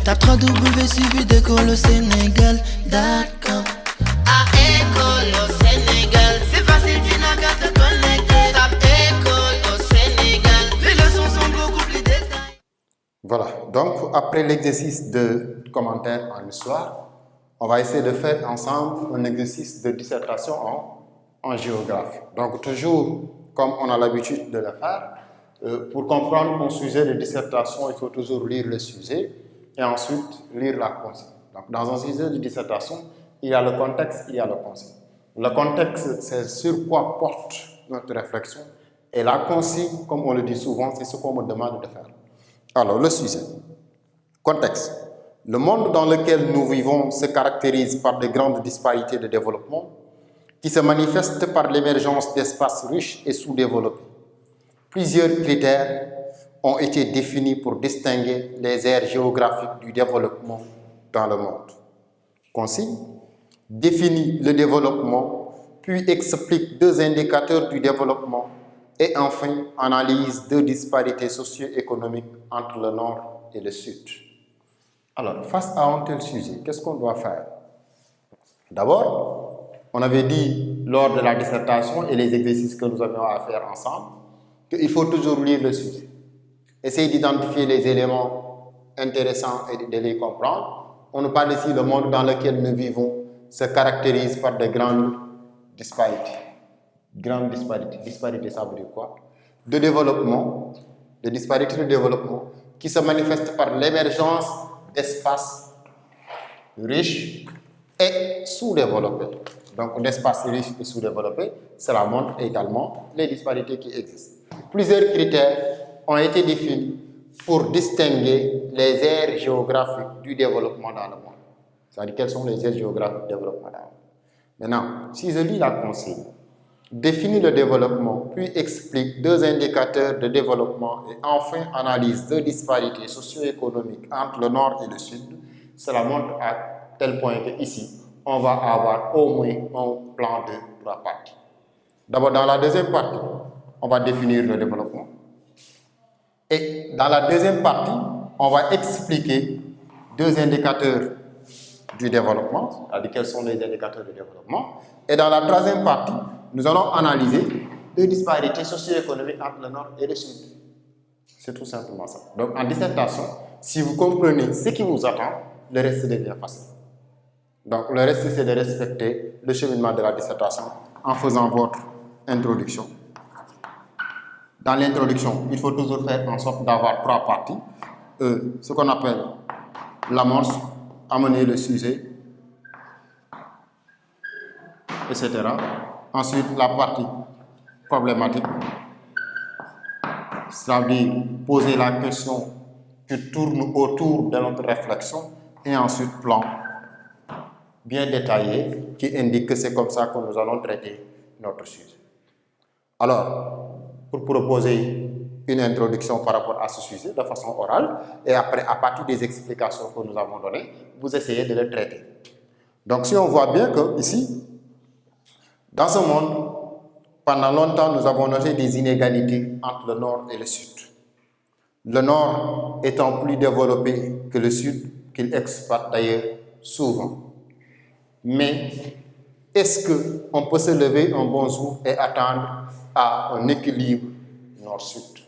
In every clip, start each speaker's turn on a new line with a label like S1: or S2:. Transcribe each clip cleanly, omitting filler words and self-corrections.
S1: Tape 3W suivi d'école au Sénégal. D'accord. À école au Sénégal, c'est facile, tu n'as qu'à te connecter. Tape école au Sénégal, les leçons sont beaucoup plus détaillées.
S2: Voilà, donc après l'exercice de commentaire en histoire, on va essayer de faire ensemble un exercice de dissertation en géographie. Donc toujours comme on a l'habitude de le faire, pour comprendre un sujet de dissertation, il faut toujours lire le sujet et ensuite lire la consigne. Donc dans un sujet de dissertation, il y a le contexte, il y a le consigne. Le contexte, c'est sur quoi porte notre réflexion, et la consigne, comme on le dit souvent, c'est ce qu'on me demande de faire. Alors, le sujet. Contexte. Le monde dans lequel nous vivons se caractérise par de grandes disparités de développement qui se manifestent par l'émergence d'espaces riches et sous-développés. Plusieurs critères ont été définis pour distinguer les aires géographiques du développement dans le monde. Consigne. Définit le développement, puis explique deux indicateurs du développement et enfin analyse deux disparités socio-économiques entre le nord et le sud. Alors, face à un tel sujet, qu'est-ce qu'on doit faire? D'abord, on avait dit lors de la dissertation et les exercices que nous avions à faire ensemble qu'il faut toujours lire le sujet. Essayer d'identifier les éléments intéressants et de les comprendre. On nous parle ici du monde dans lequel nous vivons se caractérise par de grandes disparités. Grandes disparités. Disparités, ça veut dire quoi? De développement, de disparités de développement qui se manifestent par l'émergence d'espaces riches et sous-développés. Donc, d'espaces riches et sous-développés, cela montre également les disparités qui existent. Plusieurs critères ont été définis pour distinguer les aires géographiques du développement dans le monde. C'est-à-dire quelles sont les aires géographiques du développement dans le monde. Maintenant, si je lis la consigne, définit le développement, puis explique deux indicateurs de développement et enfin analyse deux disparités socio-économiques entre le nord et le sud, cela montre à tel point que ici, on va avoir au moins un plan de trois parties. D'abord, dans la deuxième partie, on va définir le développement. Et dans la deuxième partie, on va expliquer deux indicateurs du développement, c'est-à-dire quels sont les indicateurs du développement. Et dans la troisième partie, nous allons analyser les disparités socio-économiques entre le nord et le sud. C'est tout simplement ça. Donc en dissertation, si vous comprenez ce qui vous attend, le reste devient facile. Donc le reste, c'est de respecter le cheminement de la dissertation en faisant votre introduction. Dans l'introduction, il faut toujours faire en sorte d'avoir trois parties. Ce qu'on appelle l'amorce, amener le sujet, etc. Ensuite, la partie problématique, c'est-à-dire poser la question qui tourne autour de notre réflexion, et ensuite plan bien détaillé qui indique que c'est comme ça que nous allons traiter notre sujet. Alors, pour proposer une introduction par rapport à ce sujet de façon orale, et après, à partir des explications que nous avons données, vous essayez de le traiter. Donc, si on voit bien que ici, dans ce monde, pendant longtemps, nous avons noté des inégalités entre le nord et le sud. Le nord étant plus développé que le sud, qu'il exploite d'ailleurs souvent. Mais est-ce qu'on peut se lever un bon jour et attendre à un équilibre nord-sud?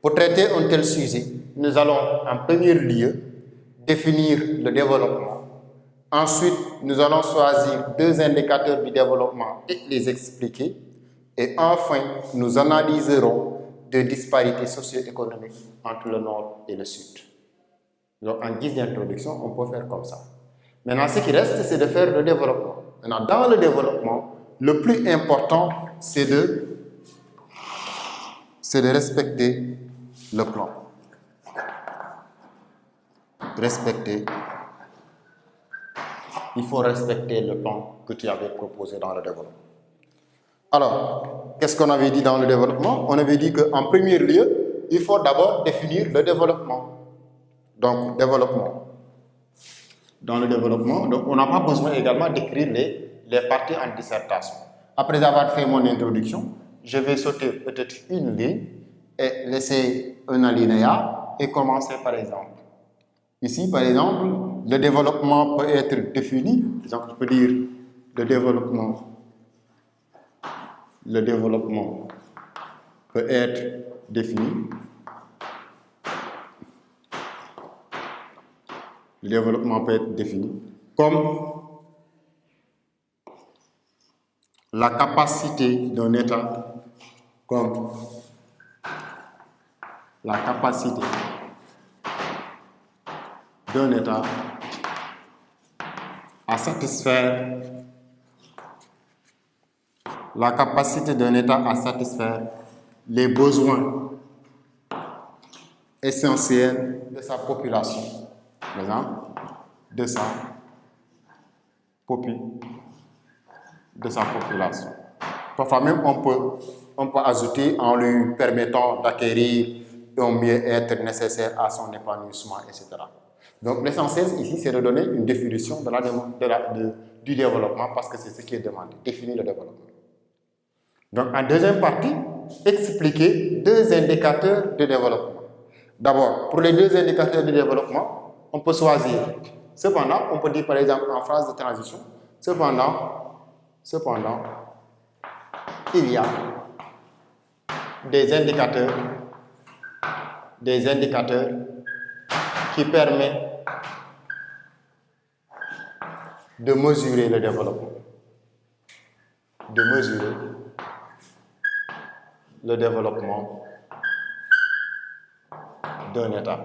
S2: Pour traiter un tel sujet, nous allons en premier lieu définir le développement. Ensuite, nous allons choisir deux indicateurs du développement et les expliquer. Et enfin, nous analyserons des disparités socio-économiques entre le nord et le sud. Donc, en guise d'introduction, on peut faire comme ça. Maintenant, ce qui reste, c'est de faire le développement. Maintenant, dans le développement, le plus important, c'est de respecter le plan. Il faut respecter le plan que tu avais proposé dans le développement. Alors, qu'est-ce qu'on avait dit dans le développement? On avait dit qu'en premier lieu, il faut d'abord définir le développement. Donc, développement. Dans le développement, donc on n'a pas besoin également d'écrire les parties en dissertation. Après avoir fait mon introduction, je vais sauter peut-être une ligne et laisser un alinéa et commencer par exemple. Ici, par exemple, le développement peut être défini. Par exemple, je peux dire le développement peut être défini. Le développement peut être défini comme la capacité d'un État, à satisfaire les besoins essentiels de sa population. Par exemple, de sa population. Parfois même, on peut ajouter en lui permettant d'acquérir un mieux-être nécessaire à son épanouissement, etc. Donc, l'essentiel ici, c'est de donner une définition du développement parce que c'est ce qui est demandé, définir le développement. Donc, en deuxième partie, expliquer 2 indicateurs de développement. D'abord, pour les 2 indicateurs de développement, on peut choisir. Cependant, on peut dire par exemple en phrase de transition, cependant, il y a des indicateurs qui permettent de mesurer le développement. D'un État.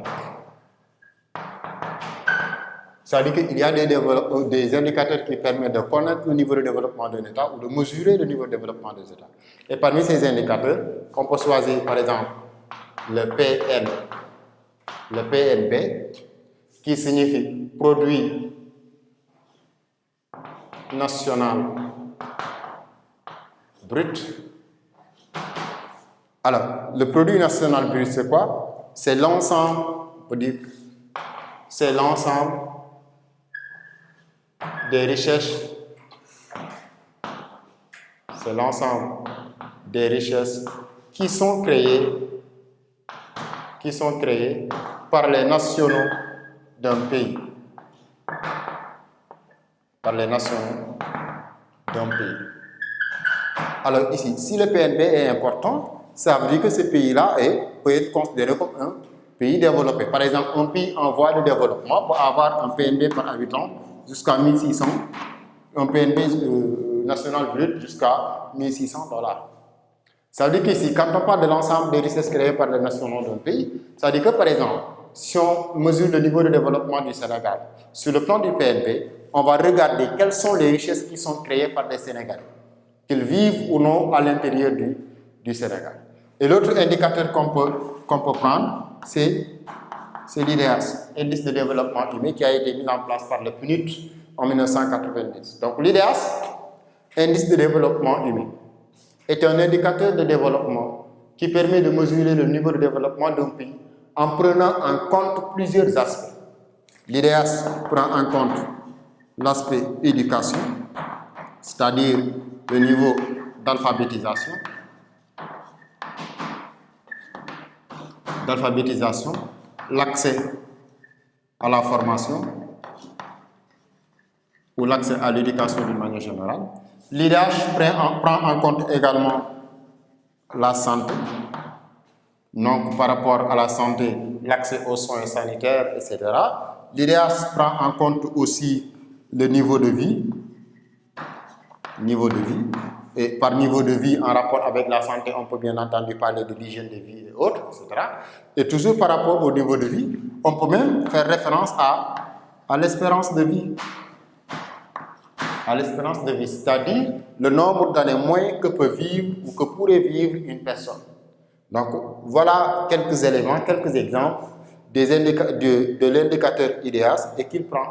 S2: C'est-à-dire qu'il y a des indicateurs qui permettent de connaître le niveau de développement d'un État ou de mesurer le niveau de développement des États. Et parmi ces indicateurs, on peut choisir par exemple le PNB, qui signifie Produit National Brut. Alors, le Produit National Brut, c'est quoi? C'est l'ensemble, on peut dire, c'est l'ensemble des richesses qui sont créées par les nationaux d'un pays. Alors ici, si le PNB est important, ça veut dire que ce pays-là peut être considéré comme un pays développé. Par exemple, un pays en voie de développement peut avoir un PNB par habitant jusqu'à 1600, un PNB national brut jusqu'à $1 600. Ça veut dire qu'ici, quand on parle de l'ensemble des richesses créées par les nationaux d'un pays, ça veut dire que par exemple, si on mesure le niveau de développement du Sénégal, sur le plan du PNB, on va regarder quelles sont les richesses qui sont créées par les Sénégalais, qu'ils vivent ou non à l'intérieur du Sénégal. Et l'autre indicateur qu'on peut prendre, c'est l'IDH, Indice de développement humain, qui a été mis en place par le PNUD en 1990. Donc l'IDH, Indice de développement humain, est un indicateur de développement qui permet de mesurer le niveau de développement d'un pays en prenant en compte plusieurs aspects. L'IDH prend en compte l'aspect éducation, c'est-à-dire le niveau d'alphabétisation, l'accès à la formation ou l'accès à l'éducation d'une manière générale. L'IDH prend en compte également la santé. Donc, par rapport à la santé, l'accès aux soins sanitaires, etc. L'IDH prend en compte aussi le niveau de vie. Et par niveau de vie, en rapport avec la santé, on peut bien entendu parler de l'hygiène de vie et autres, etc. Et toujours par rapport au niveau de vie, on peut même faire référence à l'espérance de vie. C'est-à-dire le nombre d'années moins que peut vivre ou que pourrait vivre une personne. Donc, voilà quelques éléments, quelques exemples de l'indicateur IDH et qu'il prend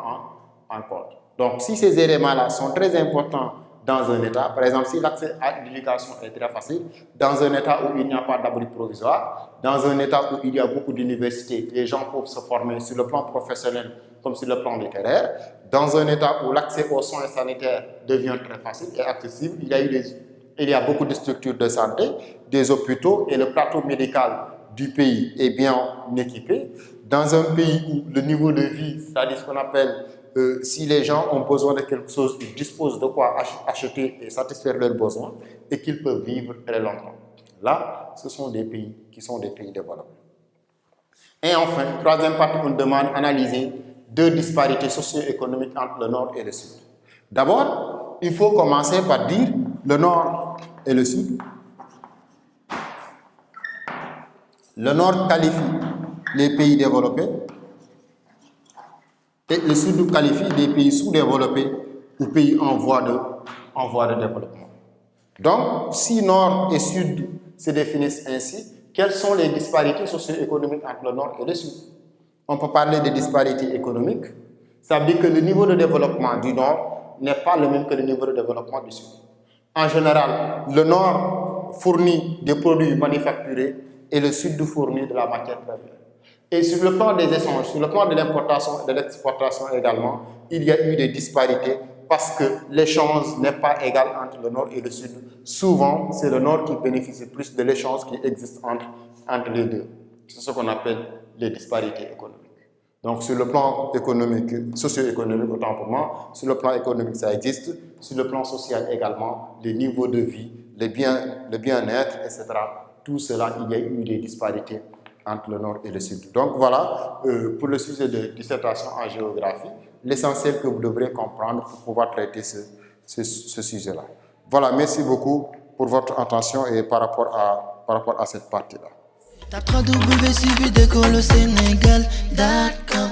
S2: en compte. Donc, si ces éléments-là sont très importants dans un État, par exemple, si l'accès à l'éducation est très facile, dans un État où il n'y a pas d'abri provisoire, dans un État où il y a beaucoup d'universités, les gens peuvent se former sur le plan professionnel comme sur le plan littéraire, dans un État où l'accès aux soins sanitaires devient très facile et accessible, il y a beaucoup de structures de santé, des hôpitaux et le plateau médical du pays est bien équipé. dans un pays où le niveau de vie, c'est-à-dire ce qu'on appelle, si les gens ont besoin de quelque chose, ils disposent de quoi acheter et satisfaire leurs besoins et qu'ils peuvent vivre très longtemps. Là, ce sont des pays qui sont des pays développés. Et enfin, troisième partie, on demande d'analyser deux disparités socio-économiques entre le Nord et le Sud. D'abord, il faut commencer par dire le Nord et le Sud. Le Nord qualifie les pays développés et le Sud qualifie les pays sous-développés ou pays en voie de développement. Donc, si Nord et Sud se définissent ainsi, quelles sont les disparités socio-économiques entre le Nord et le Sud? On peut parler de disparités économiques. Ça veut dire que le niveau de développement du Nord n'est pas le même que le niveau de développement du Sud. En général, le Nord fournit des produits manufacturés et le Sud fournit de la matière première. Et sur le plan des échanges, sur le plan de l'importation et de l'exportation également, il y a eu des disparités parce que l'échange n'est pas égal entre le Nord et le Sud. Souvent, c'est le Nord qui bénéficie plus de l'échange qui existe entre les deux. C'est ce qu'on appelle les disparités économiques. Donc, sur le plan économique, socio-économique, autant pour moi, sur le plan économique, ça existe. Sur le plan social également, les niveaux de vie, le bien-être, etc. Tout cela, il y a eu des disparités entre le Nord et le Sud. Donc voilà, pour le sujet de dissertation en géographie, l'essentiel que vous devrez comprendre pour pouvoir traiter ce sujet-là. Voilà, merci beaucoup pour votre attention et par rapport à cette partie-là.
S1: Tape www.suividecolosénégal.com.